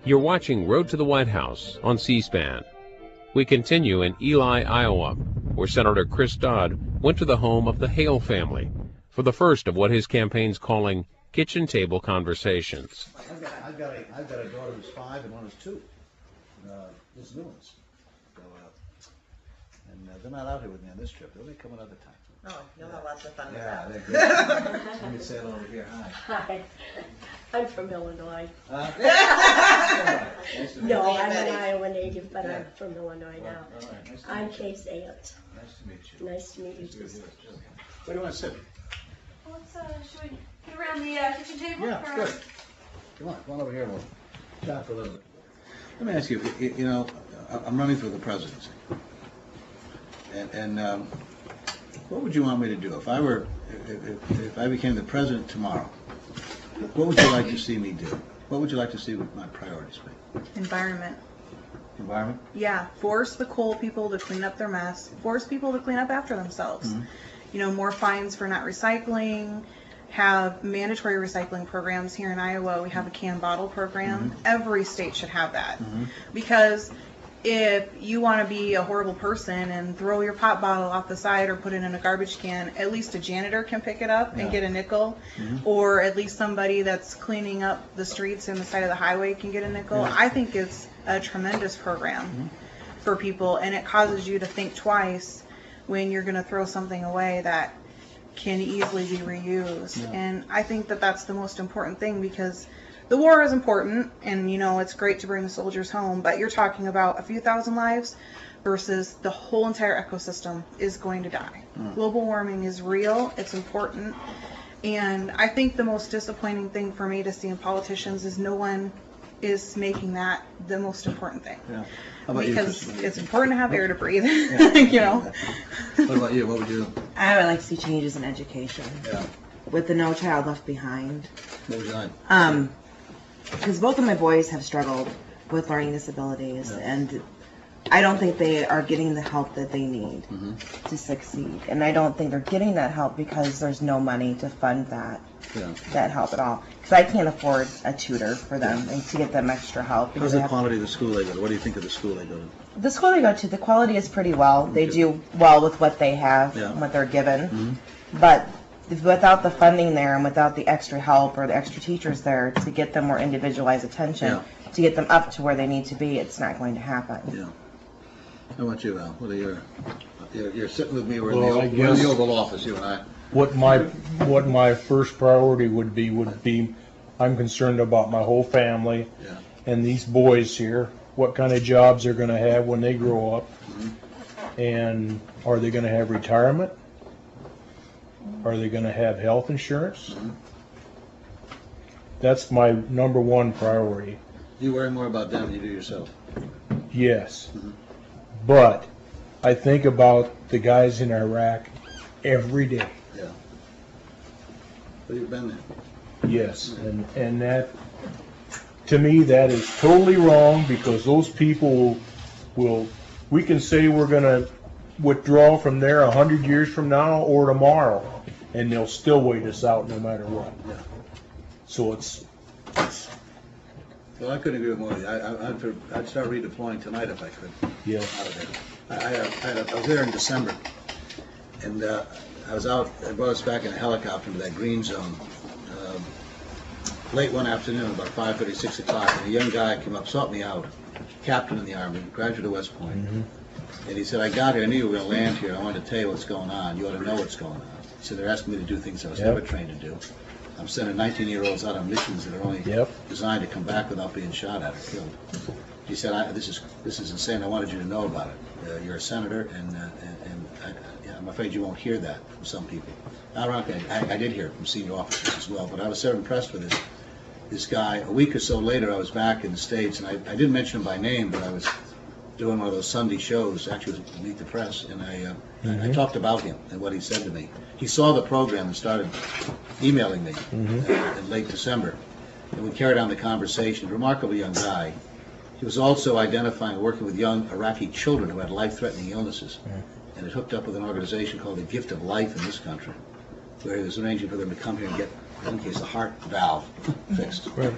You're watching Road to the White House on C-SPAN. We continue in Ely, Iowa, where Senator Chris Dodd went to the home of the Hale family for the first of what his campaign's calling kitchen table conversations. I've got a daughter who's 5 and one who's 2. There's new ones. So, and they're not out here with me on this trip. They'll be coming other time. Oh, you'll have lots of fun with Yeah, that. they're good. Let me say it over here. Hi. Hi, I'm from Illinois. Nice to meet No, you. I'm an Iowa native, but Yeah. I'm from Illinois now. All right, nice to I'm meet you. Case Aunt. Nice to meet you. Nice to meet you. Nice to meet you. Where do you want to sit? Should we get around the kitchen table? Yeah, good. Come on over here and we'll chat for a little bit. Let me ask you, you know, I'm running for the presidency. And what would you want me to do? If I became the president tomorrow, what would you like to see me do? What would you like to see my priorities be? Environment. Environment? Yeah, force the coal people to clean up their mess. Force people to clean up after themselves. Mm-hmm. You know, more fines for not recycling. Have mandatory recycling programs here in Iowa. We have a can bottle program. Mm-hmm. Every state should have that. Mm-hmm. Because if you want to be a horrible person and throw your pop bottle off the side or put it in a garbage can, at least a janitor can pick it up and get a nickel. Mm-hmm. Or at least somebody that's cleaning up the streets and the side of the highway can get a nickel. Yeah. I think it's a tremendous program for people, and it causes you to think twice when you're going to throw something away that can easily be reused. Yeah. And I think that that's the most important thing, because the war is important, and you know, it's great to bring the soldiers home, but you're talking about a few thousand lives versus the whole entire ecosystem is going to die. Global warming is real, it's important, and I think the most disappointing thing for me to see in politicians is no one is making that the most important thing. Yeah. How about Because you, it's important to have air to breathe, you know. What about you? What would you? I would like to see changes in education Yeah. with the No Child Left Behind. What would you like? Because both of my boys have struggled with learning disabilities, Yeah. and I don't think they are getting the help that they need to succeed. And I don't think they're getting that help because there's no money to fund that help at all. Because I can't afford a tutor for them and to get them extra help. How's Because the quality of the school they go to? What do you think of the school they go to? the school they go to, the quality is pretty well. They do well with what they have, Yeah. what they're given. But without the funding there and without the extra help or the extra teachers there to get them more individualized attention, to get them up to where they need to be, it's not going to happen. Yeah. How about you, Al? What are you're sitting with me. We're in, Well, I we're in guess- the Oval Office, you and I. What my first priority would be I'm concerned about my whole family Yeah. and these boys here, what kind of jobs they're going to have when they grow up, and are they going to have retirement? Are they going to have health insurance? That's my number one priority. You worry more about them than you do yourself. Yes. But I think about the guys in Iraq every day. Yeah. But you've been there. Yes, and that, to me, that is totally wrong, because those people we can say we're gonna withdraw from there 100 years from now or tomorrow, and they'll still wait us out no matter what. Yeah. So it's Well, I couldn't agree with more. I'd start redeploying tonight if I could. yeah. Out of there. I was there in December, and I was out. I brought us back in a helicopter to that green zone late one afternoon, about 5:30, 6 o'clock, and a young guy came up, sought me out, captain in the Army, graduate of West Point, and he said, "I got here. I knew you were going to land here. I wanted to tell you what's going on. You ought to know what's going on." He said, "They're asking me to do things I was never trained to do. I'm sending 19-year-olds out on missions that are only designed to come back without being shot at or killed." He said, "This is insane. I wanted you to know about it. You're a senator, and I'm afraid you won't hear that from some people." Ironically, I did hear it from senior officers as well, but I was so impressed with this guy. A week or so later, I was back in the States, and I didn't mention him by name, but I was doing one of those Sunday shows, actually it was Meet the Press, and I talked about him and what he said to me. He saw the program and started emailing me in late December, and we carried on the conversation. A remarkable young guy. He was also identifying and working with young Iraqi children who had life-threatening illnesses, and had hooked up with an organization called the Gift of Life in this country, where he was arranging for them to come here and get in case the heart valve fixed. Right.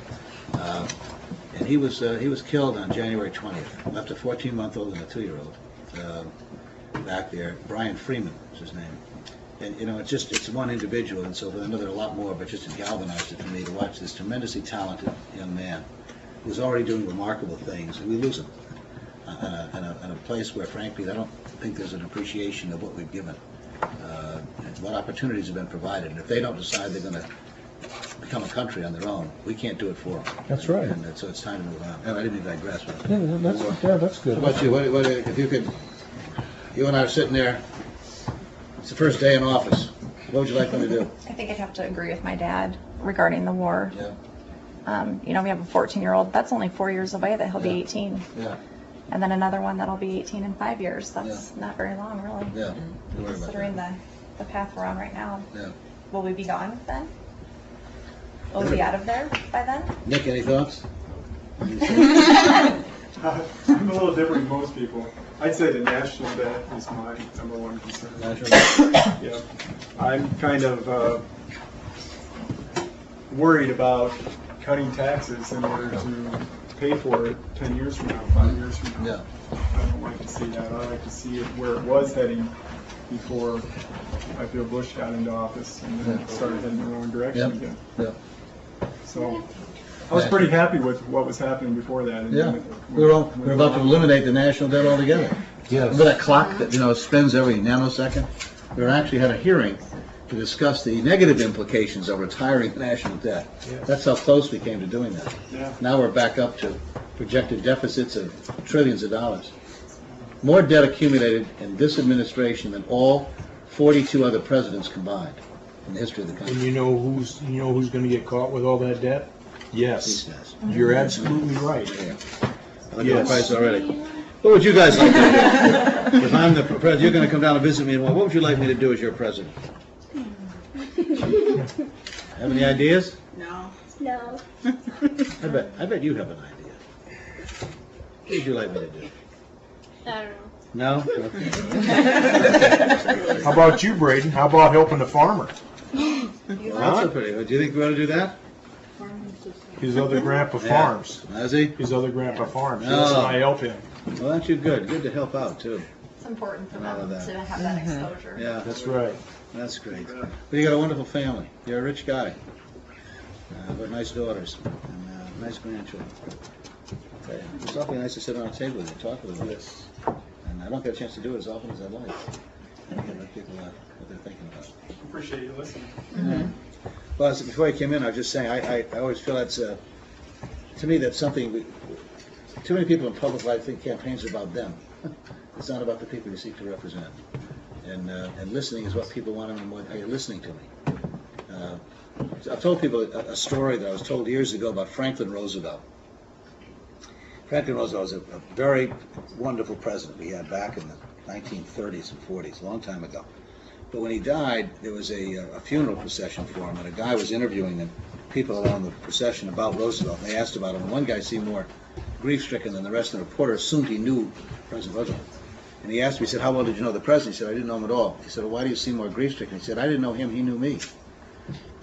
And he was killed on January 20th. Left a 14-month-old and a 2-year-old back there. Brian Freeman is his name. And you know, it's one individual, and so I know there are a lot more, but just it galvanized it for me to watch this tremendously talented young man who's already doing remarkable things, and we lose him in a place where, frankly, I don't think there's an appreciation of what we've given, and what opportunities have been provided. And if they don't decide they're going to become a country on their own, we can't do it for them. That's right. And so it's time to move on. And I didn't even digress. But That's good. how about you? What, if you could, you and I are sitting there. It's the first day in office. What would you like me to do? I think I'd have to agree with my dad regarding the war. Yeah. You know, we have a 14-year-old. That's only 4 years away that he'll be 18. Yeah. And then another one that'll be 18 in 5 years. That's not very long, really. Yeah. Don't worry about Considering that. the path we're on right now. Yeah. Will we be gone then? Will we be out of there by then? Nick, any thoughts? I'm a little different than most people. I'd say the national debt is my number one concern. Yeah, I'm kind of worried about cutting taxes in order to pay for it 10 years from now, 5 years from now. Yeah. I don't like to see that. I like to see it where it was heading before I feel Bush got into office and then it started heading the wrong direction again. Yeah. So I was pretty happy with what was happening before that. And Yeah. then We're about to eliminate the national debt altogether. Yes. Remember that clock that, you know, spins every nanosecond? We actually had a hearing to discuss the negative implications of retiring the national debt. Yes. That's how close we came to doing that. Yeah. Now we're back up to projected deficits of trillions of dollars. More debt accumulated in this administration than all 42 other presidents combined in the history of the And country. you know who's going to get caught with all that debt? These Yes. guys. You're absolutely right. Yeah. I look at Yes. the price already. What would you guys like to do? If I'm the president, you're going to come down and visit me, and what would you like me to do as your president? Have any ideas? No. No. I bet you have an idea. What would you like me to do? I don't know. No? How about you, Braden? How about helping the farmer? Well, that's a pretty good. Do you think we ought to do that? His other grandpa Yeah. farms. Has he? His other grandpa farms. Oh. Yes, and I help him. Well, aren't you good? Good to help out, too. It's important for All of them that. to have that exposure. Yeah, That's right. that's great. But you got a wonderful family. You're a rich guy. But nice daughters and nice grandchildren. Okay. It's awfully nice to sit on a table with you, talk with you. Yes. And I don't get a chance to do it as often as I'd like. I can let people know what they're thinking about. Appreciate you listening. Well, before I came in, I was just saying, I always feel that's, to me, that's something, too many people in public life think campaigns are about them. It's not about the people you seek to represent. And listening is what people want to know more. Are you listening to me? I've told people a story that I was told years ago about Franklin Roosevelt. Franklin Roosevelt was a very wonderful president we had back in the 1930s and 40s, a long time ago. But when he died, there was a funeral procession for him, and a guy was interviewing the people around the procession about Roosevelt. And they asked about him, and one guy seemed more grief-stricken than the rest of the reporter assumed he knew President Roosevelt. And he asked me, he said, how well did you know the president? He said, I didn't know him at all. He said, well, why do you seem more grief-stricken? He said, I didn't know him, he knew me.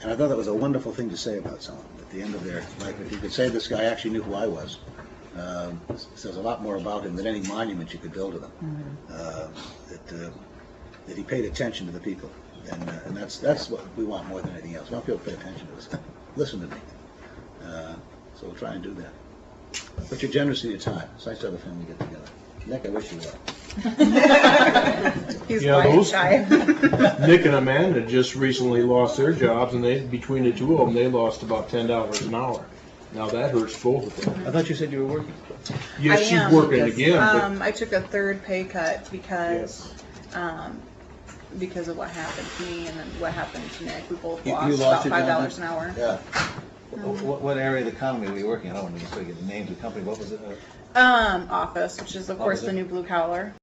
And I thought that was a wonderful thing to say about someone at the end of their life. If you could say this guy actually knew who I was, it says a lot more about him than any monument you could build of him. That he paid attention to the people. And that's what we want more than anything else. We want people to pay attention to us. Listen to me. So we'll try and do that. But you're generous with your time. It's nice to have a family get together. Nick, I wish you well. He's Yeah, quiet, those- shy. Nick and Amanda just recently lost their jobs, and between the two of them, they lost about $10 an hour. Now that hurts both of them. I thought you said you were working. Yes, I she's am, working because, again, but I took a third pay cut because of what happened to me and then what happened to Nick. We both You lost lost about your job? $5 an hour. Yeah. What area of the economy were you working? I don't want to get the names of the company. What was it? Office, which is of What course was the it? new blue collar.